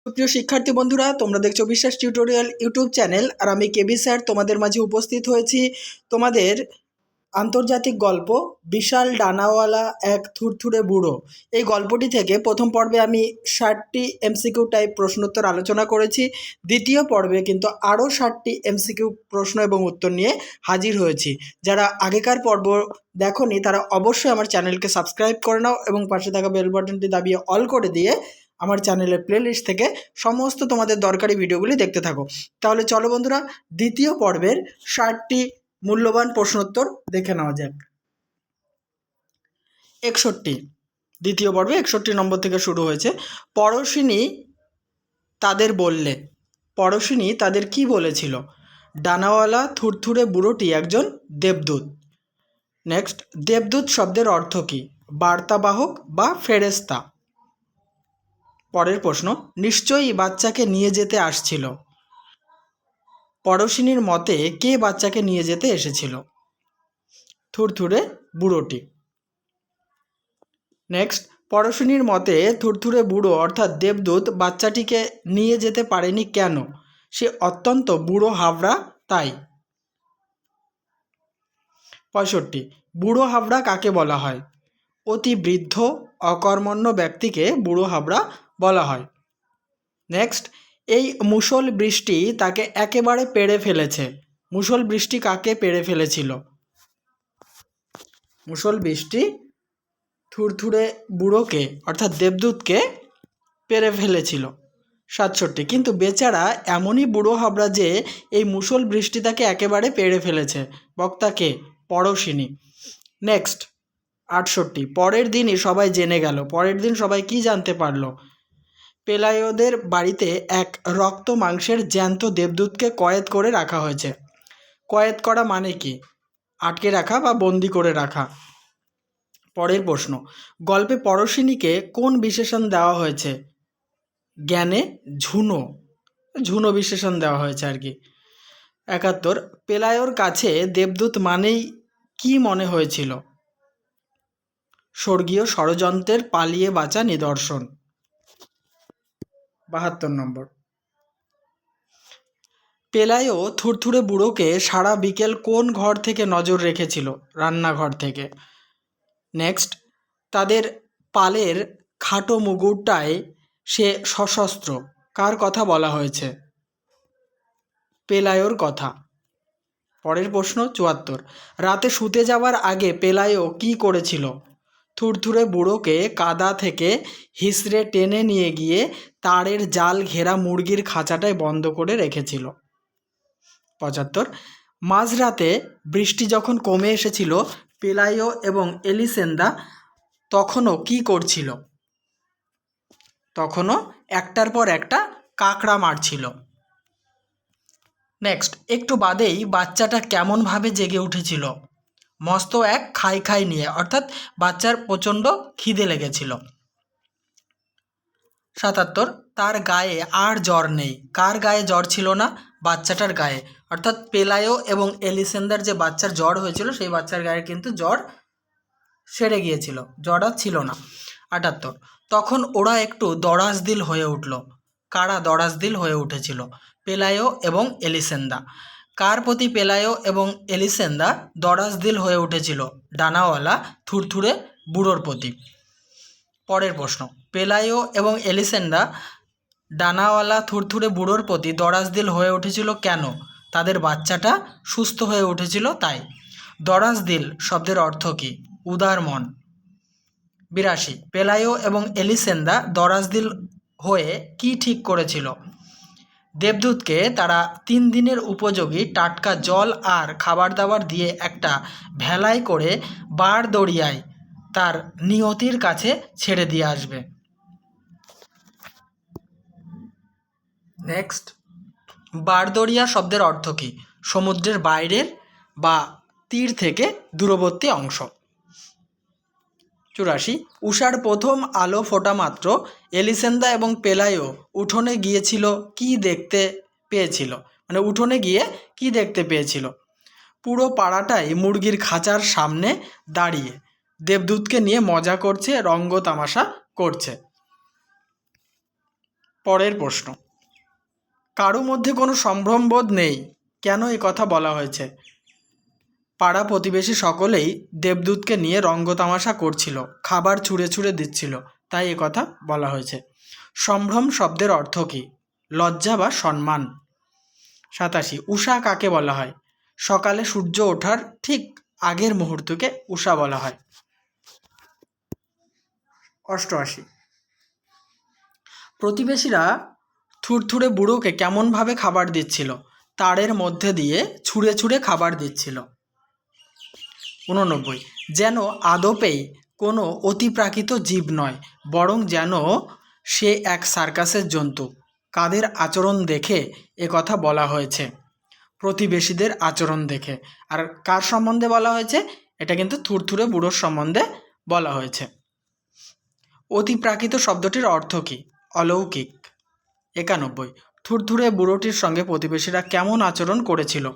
প্রিয় শিক্ষার্থী বন্ধুরা, তোমরা দেখছো বিশ্বাস টিউটোরিয়াল ইউটিউব চ্যানেল, আর আমি কেবি স্যার তোমাদের মাঝে উপস্থিত হয়েছি তোমাদের আন্তর্জাতিক গল্প বিশাল ডানাওয়ালা এক থুরথুরে বুড়ো। এই গল্পটি থেকে প্রথম পর্বে আমি 60টি এমসিকিউ টাইপ প্রশ্নোত্তর আলোচনা করেছি। দ্বিতীয় পর্বে কিন্তু আরও 60টি এমসিকিউ প্রশ্ন এবং উত্তর নিয়ে হাজির হয়েছি। যারা আগেকার পর্ব দেখোনি তারা অবশ্যই আমার চ্যানেলকে সাবস্ক্রাইব করে নাও এবং পাশে থাকা বেল বাটনটি দাবিয়ে অল করে দিয়ে আমার চ্যানেলের প্লেলিস্ট থেকে সমস্ত তোমাদের দরকারি ভিডিওগুলি দেখতে থাকো। তাহলে চলো বন্ধুরা, দ্বিতীয় পর্বের 60টি মূল্যবান প্রশ্নোত্তর দেখে নেওয়া যাক। 61, দ্বিতীয় পর্বে 61 নম্বর থেকে শুরু হয়েছে। পড়শিনী তাদের কি বলেছিল? ডানাওয়ালা থুরথুরে বুড়োটি একজন দেবদূত। নেক্সট, দেবদূত শব্দের অর্থ কী? বার্তাবাহক বা ফেরেশতা। পরের প্রশ্ন, নিশ্চয়ই বাচ্চাকে নিয়ে যেতে আসছিল। পড়শিনীর মতে কে বাচ্চাকে নিয়ে যেতে এসেছিল? থুরথুরে বুড়োটি। নেক্সট, পড়শিনীর মতে থুরথুরে বুড়ো অর্থাৎ দেবদূত বাচ্চাটিকে নিয়ে যেতে পারেনি কেন? সে অত্যন্ত বুড়ো হাবড়া তাই। 65, বুড়ো হাবড়া কাকে বলা হয়? অতি বৃদ্ধ অকর্মণ্য ব্যক্তিকে বুড়ো হাবড়া বলা হয়। নেক্সট, এই মুষল বৃষ্টি তাকে একেবারে পেড়ে ফেলেছে। মুষল বৃষ্টি কাকে পেড়ে ফেলেছিল? মুষল বৃষ্টি থুরথুরে বুড়োকে অর্থাৎ দেবদূতকে পেড়ে ফেলেছিল। 67, কিন্তু বেচারা এমনই বুড়ো হাবড়া যে এই মুষল বৃষ্টি তাকে একেবারে পেড়ে ফেলেছে। বক্তাকে? পড়শিনী। নেক্সট, 68, পরের দিনই সবাই জেনে গেল। পরের দিন সবাই কি জানতে পারলো? পেলায়োদের বাড়িতে এক রক্ত মাংসের জ্যান্ত দেবদূতকে কয়েদ করে রাখা হয়েছে। কয়েদ করা মানে কি? আটকে রাখা বা বন্দি করে রাখা। পরের প্রশ্ন, গল্পে পড়শিনীকে কোন বিশেষণ দেওয়া হয়েছে? জ্ঞানে ঝুনো বিশেষণ দেওয়া হয়েছে আর কি। 71, পেলায়োর কাছে দেবদূত মানেই কি মনে হয়েছিল? স্বর্গীয় ষড়যন্ত্রের পালিয়ে বাঁচা নিদর্শন। 72 নম্বর, পেলায়ও থুরথুরে বুড়োকে সারা বিকেল কোন ঘর থেকে নজর রেখেছিল? রান্নাঘর থেকে। নেক্সট, তাদের পালের খাটো মুগুরটায় সে সশস্ত্র। কার কথা বলা হয়েছে? পেলায়োর কথা। পরের প্রশ্ন 74, রাতে শুতে যাওয়ার আগে পেলায়ো কি করেছিল? থুরথুরে বুড়োকে কাদা থেকে হিসড়ে টেনে নিয়ে গিয়ে তারের জাল ঘেরা মুরগির খাঁচাটায় বন্ধ করে রেখেছিল। 75, মাঝরাতে বৃষ্টি যখন কমে এসেছিল পেলায়ো এবং এলিসেন্দা তখনও কি করছিল? তখনও একটার পর একটা কাঁকড়া মারছিল। নেক্সট, একটু বাদেই বাচ্চাটা কেমনভাবে জেগে উঠেছিল? মস্ত এক খাই খাই নিয়ে, অর্থাৎ বাচ্চার প্রচণ্ড খিদে লেগেছিল। 77, তার গায়ে আর জ্বর নেই। কার গায়ে জ্বর ছিল না? বাচ্চাটার গায়ে, অর্থাৎ পেলায়ো এবং এলিসেন্দার যে বাচ্চার জ্বর হয়েছিল সেই বাচ্চার গায়ে কিন্তু জ্বর সেরে গিয়েছিল, জ্বর আর ছিল না। 78, তখন ওরা একটু দরাজদিল হয়ে উঠল। কারা দরাজদিল হয়ে উঠেছিল? পেলায়ো এবং এলিসেন্দা। কার প্রতি পেলায়ো এবং এলিসেন্দা দরাজদিল হয়ে উঠেছিল? ডানাওয়ালা থুরথুরে বুড়োর প্রতি। পরের প্রশ্ন, পেলায়ো এবং এলিসেন্দা ডানাওয়ালা থুরথুরে বুড়োর প্রতি দরাজদিল হয়ে উঠেছিল কেন? তাদের বাচ্চাটা সুস্থ হয়ে উঠেছিল তাই। দরাজদিল শব্দের অর্থ কী? উদার মন। 82, পেলায়ো এবং এলিসেন্দা দরাজদিল হয়ে কি ঠিক করেছিল? দেবদূতকে তারা 3 দিনের উপযোগী টাটকা জল আর খাবার দাবার দিয়ে একটা ভেলায় করে বারদড়িয়ায় তার নিয়তির কাছে ছেড়ে দিয়ে আসবে। নেক্সট, বারদড়িয়া শব্দের অর্থ কী? সমুদ্রের বাইরের বা তীর থেকে দূরবর্তী অংশ। 84, উষার প্রথম আলো ফোটা মাত্র এলিসেন্দা এবং পেলায়ো উঠোনে গিয়েছিল কি দেখতে পেয়েছিল? মানে উঠোনে গিয়ে কি দেখতে পেয়েছিল? পুরো পাড়াটাই মুরগির খাঁচার সামনে দাঁড়িয়ে দেবদূতকে নিয়ে মজা করছে, রঙ্গ তামাশা করছে। পরের প্রশ্ন, কারো মধ্যে কোনো সম্ভ্রমবোধ নেই, কেন এই কথা বলা হয়েছে? পাড়া প্রতিবেশী সকলেই দেবদূতকে নিয়ে রঙ্গতামাশা করছিল, খাবার ছুঁড়ে ছুঁড়ে দিচ্ছিল, তাই এ কথা বলা হয়েছে। সম্ভ্রম শব্দের অর্থ কী? লজ্জা বা সম্মান। 87, উষা কাকে বলা হয়? সকালে সূর্য ওঠার ঠিক আগের মুহূর্তকে উষা বলা হয়। 88, প্রতিবেশীরা থুরথুরে বুড়োকে কেমনভাবে খাবার দিচ্ছিল? তারের মধ্যে দিয়ে ছুঁড়ে ছুঁড়ে খাবার দিচ্ছিল। 89, যেন আদপেই কোনো অতিপ্রাকৃত জীব নয়, বরং যেন সে এক সার্কাসের জন্তু। কাদের আচরণ দেখে এ কথা বলা হয়েছে? প্রতিবেশীদের আচরণ দেখে। আর কার সম্বন্ধে বলা হয়েছে? এটা কিন্তু থুরথুরে বুড়োর সম্বন্ধে বলা হয়েছে। অতিপ্রাকৃত শব্দটির অর্থ কী? অলৌকিক। 91, থুরথুরে বুড়োটির সঙ্গে প্রতিবেশীরা কেমন আচরণ করেছিল?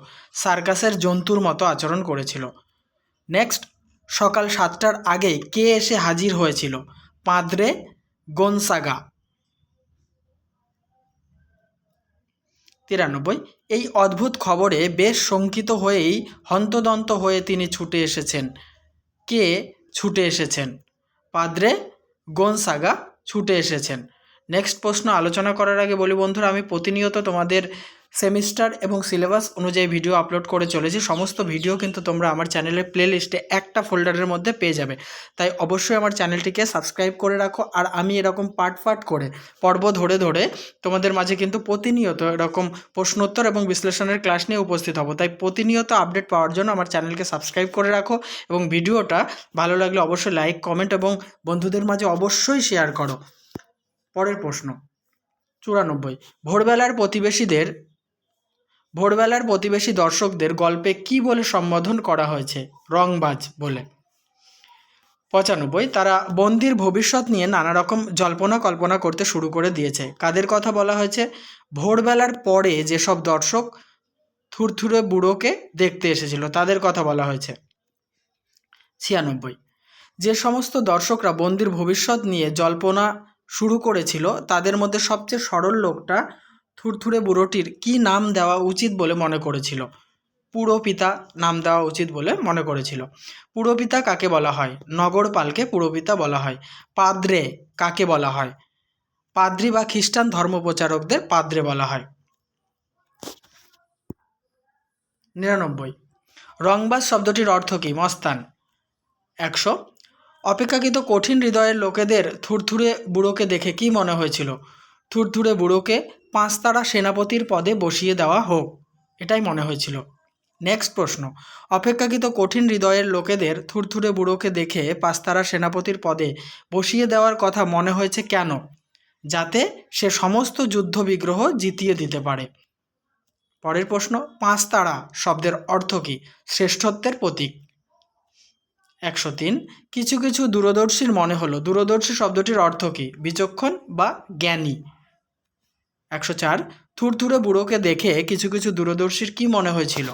সার্কাসের জন্তুর মতো আচরণ করেছিল। নেক্সট, সকাল 7টার আগে কে এসে হাজির হয়েছিল? পাদ্রে গোনসাগা। 93, এই অদ্ভুত খবরে বেশ শঙ্কিত হয়েই হন্তদন্ত হয়ে তিনি ছুটে এসেছেন। কে ছুটে এসেছেন? পাদ্রে গোনসাগা ছুটে এসেছেন। নেক্সট প্রশ্ন আলোচনা করার আগে বলি বন্ধুরা, আমি প্রতিনিয়ত তোমাদের সেমিস্টার এবং সিলেবাস অনুযায়ী ভিডিও আপলোড করে চলেছি। সমস্ত ভিডিও কিন্তু তোমরা আমার চ্যানেলের প্লেলিস্টে একটা ফোল্ডারের মধ্যে পেয়ে যাবে, তাই অবশ্যই আমার চ্যানেলটিকে সাবস্ক্রাইব করে রাখো। আর আমি এরকম পার্ট করে পর্ব ধরে ধরে তোমাদের মাঝে কিন্তু প্রতিনিয়ত এরকম প্রশ্নোত্তর এবং বিশ্লেষণের ক্লাস নিয়ে উপস্থিত হব, তাই প্রতিনিয়ত আপডেট পাওয়ার জন্য আমার চ্যানেলকে সাবস্ক্রাইব করে রাখো এবং ভিডিওটা ভালো লাগলে অবশ্যই লাইক, কমেন্ট এবং বন্ধুদের মাঝে অবশ্যই শেয়ার করো। পরের প্রশ্ন 94, ভোরবেলার প্রতিবেশী দর্শকদের গল্পে কি বলে সম্বোধন করা হয়েছে? রংবাজ বলে। 95, তারা বন্দির ভবিষ্যৎ নিয়ে নানা রকম জল্পনা কল্পনা করতে শুরু করে দিয়েছে। কাদের কথা বলা হয়েছে? ভোরবেলার পরে যেসব দর্শক থুরথুরে বুড়োকে দেখতে এসেছিল তাদের কথা বলা হয়েছে। 96, যে সমস্ত দর্শকরা বন্দির ভবিষ্যৎ নিয়ে জল্পনা শুরু করেছিল তাদের মধ্যে সবচেয়ে সরল লোকটা থুরথুরে বুড়োটির কি নাম দেওয়া উচিত বলে মনে করেছিল? পুরপিতা নাম দেওয়া উচিত বলে মনে করেছিল। পুরপিতা কাকে বলা হয়? নগরপালকে পুরপিতা বলা হয়। পাদ্রে কাকে বলা হয়? পাদ্রী বা খ্রিস্টান ধর্মপ্রচারকদের পাদ্রে বলা হয়। 99, রংবাজ শব্দটির অর্থ কী? মস্তান। 100, অপেক্ষাকৃত কঠিন হৃদয়ের লোকেদের থুরথুরে বুড়োকে দেখে কি মনে হয়েছিল? থুরথুরে বুড়োকে 5 তারা সেনাপতির পদে বসিয়ে দেওয়া হোক, এটাই মনে হয়েছিল। নেক্সট প্রশ্ন, অপেক্ষাকৃত কঠিন হৃদয়ের লোকেদের থুরথুরে বুড়োকে দেখে 5 তারা সেনাপতির পদে বসিয়ে দেওয়ার কথা মনে হয়েছে কেন? যাতে সে সমস্ত যুদ্ধ বিগ্রহ জিতিয়ে দিতে পারে। পরের প্রশ্ন, 5 তারা শব্দের অর্থ কী? শ্রেষ্ঠত্বের প্রতীক। 103, কিছু কিছু দূরদর্শীর মনে হলো। দূরদর্শী শব্দটির অর্থ কী? বিচক্ষণ বা জ্ঞানী। 104, থুরথুরে বুড়োকে দেখে কিছু কিছু দূরদর্শীর কি মনে হয়েছিল?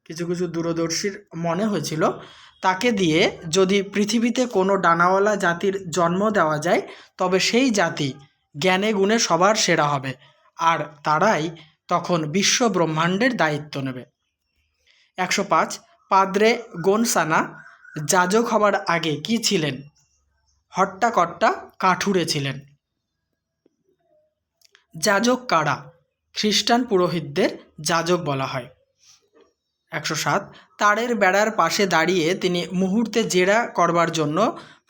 কিছু কিছু দূরদর্শীর মনে হয়েছিল তাকে দিয়ে যদি পৃথিবীতে কোনো ডানাওয়ালা জাতির জন্ম দেওয়া যায় তবে সেই জাতি জ্ঞানে গুণে সবার সেরা হবে, আর তারাই তখন বিশ্ব ব্রহ্মাণ্ডের দায়িত্ব নেবে। 105, পাদ্রে গোনসানা যাজক হবার আগে কি ছিলেন? হট্টাকট্টা কাঠুরে ছিলেন। যাজক কারা? খ্রিস্টান পুরোহিতদের যাজক বলা হয়। 107, তারের বেড়ার পাশে দাঁড়িয়ে তিনি মুহূর্তে জেরা করবার জন্য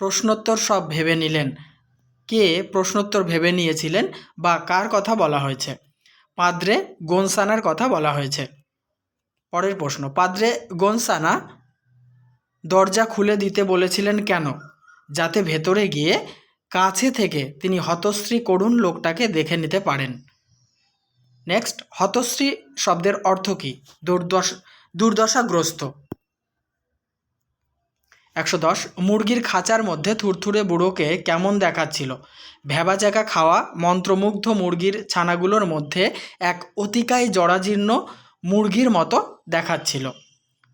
প্রশ্নোত্তর সব ভেবে নিলেন। কে প্রশ্নোত্তর ভেবে নিয়েছিলেন বা কার কথা বলা হয়েছে? পাদ্রে গোনসানার কথা বলা হয়েছে। পরের প্রশ্ন, পাদ্রে গোনসানা দরজা খুলে দিতে বলেছিলেন কেন? যাতে ভেতরে গিয়ে কাছে থেকে তিনি হতশ্রী করুণ লোকটাকে দেখে নিতে পারেন। নেক্সট, হতশ্রী শব্দের অর্থ কী? দুর্দশাগ্রস্ত। 110, মুরগির খাঁচার মধ্যে থুরথুরে বুড়োকে কেমন দেখাচ্ছিল? ভ্যাবাচ্যাকা খাওয়া মন্ত্রমুগ্ধ মুরগির ছানাগুলোর মধ্যে এক অতিকায় জরাজীর্ণ মুরগির মতো দেখাচ্ছিল।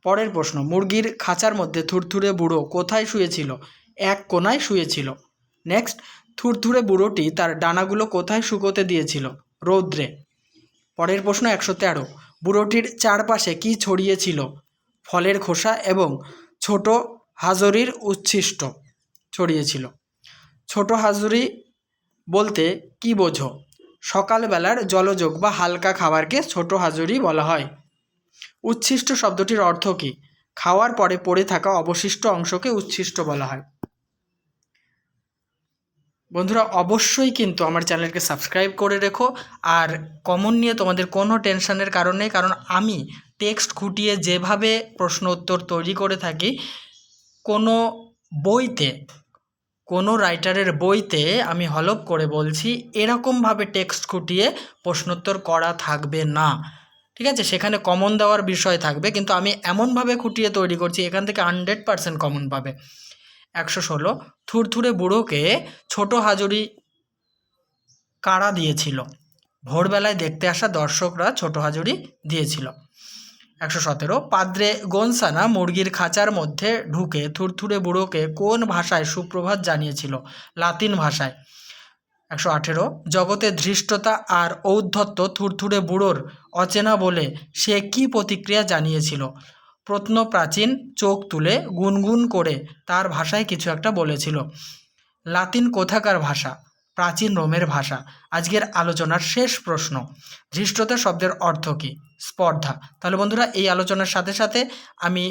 পরের প্রশ্ন, মুরগির খাঁচার মধ্যে থুরথুরে বুড়ো কোথায় শুয়েছিল? এক কোণায় শুয়েছিল। নেক্সট, থুরথুরে বুড়োটি তার ডানাগুলো কোথায় শুকোতে দিয়েছিল? রৌদ্রে। পরের প্রশ্ন 113, বুড়োটির চারপাশে কি ছড়িয়েছিল? ফলের খোসা এবং ছোট হাজরির উচ্ছিষ্ট ছড়িয়েছিল। ছোট হাজরি বলতে কি বোঝো? সকালবেলার জলযোগ বা হালকা খাবারকে ছোট হাজরি বলা হয়। উচ্ছিষ্ট শব্দটির অর্থ কী? খাওয়ার পরে পড়ে থাকা অবশিষ্ট অংশকে উচ্ছিষ্ট বলা হয়। বন্ধুরা অবশ্যই কিন্তু আমার চ্যানেলকে সাবস্ক্রাইব করে রেখো। আর কমন নিয়ে তোমাদের কোনো টেনশনের কারণ নেই, কারণ আমি টেক্সট খুঁটিয়ে যেভাবে প্রশ্ন উত্তর তৈরি করে থাকি, কোনো বইতে, কোনো রাইটারের বইতে আমি হলফ করে বলছি এরকমভাবে টেক্সট খুঁটিয়ে প্রশ্নোত্তর করা থাকবে না। ঠিক আছে, সেখানে কমন দেওয়ার বিষয় থাকবে, কিন্তু আমি এমনভাবে খুঁটিয়ে তৈরি করছি এখান থেকে 100% কমন পাবে। 116, থুরথুরে বুড়োকে ছোট হাজুড়ি কারা দিয়েছিল? ভোরবেলায় দেখতে আসা দর্শকরা ছোট হাজুড়ি দিয়েছিল। 117, পাদ্রে গোনসানা মুরগির খাঁচার মধ্যে ঢুকে থুরথুরে বুড়োকে কোন ভাষায় সুপ্রভাত জানিয়েছিল? লাতিন ভাষায়। 118, জগতে ধৃষ্টতা আর ঔদ্ধত্য থুরথুরে বুড়োর অচেনা বলে সে কি প্রতিক্রিয়া জানিয়েছিল? প্রত্নপ্রাচীন চোখ তুলে গুনগুন করে তার ভাষায় কিছু একটা বলেছিল। লাতিন কোথাকার ভাষা? প্রাচীন রোমের ভাষা। আজকের আলোচনার শেষ প্রশ্ন, ধৃষ্টতা শব্দের অর্থ কী? স্পর্ধা। তাহলে বন্ধুরা এই আলোচনার সাথে সাথে আমি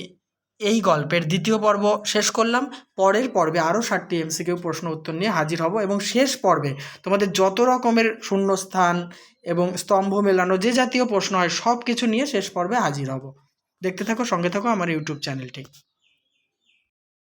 এই গল্পের দ্বিতীয় পর্ব শেষ করলাম। পরের পর্বে আরও 7টি এমসিকিউ প্রশ্ন উত্তর নিয়ে হাজির হব, এবং শেষ পর্বে তোমাদের যত রকমের শূন্যস্থান এবং স্তম্ভ মেলানো যে জাতীয় প্রশ্ন হয় সব কিছু নিয়ে শেষ পর্বে হাজির হব। দেখতে থাকো, সঙ্গে থাকো আমার ইউটিউব চ্যানেলটি।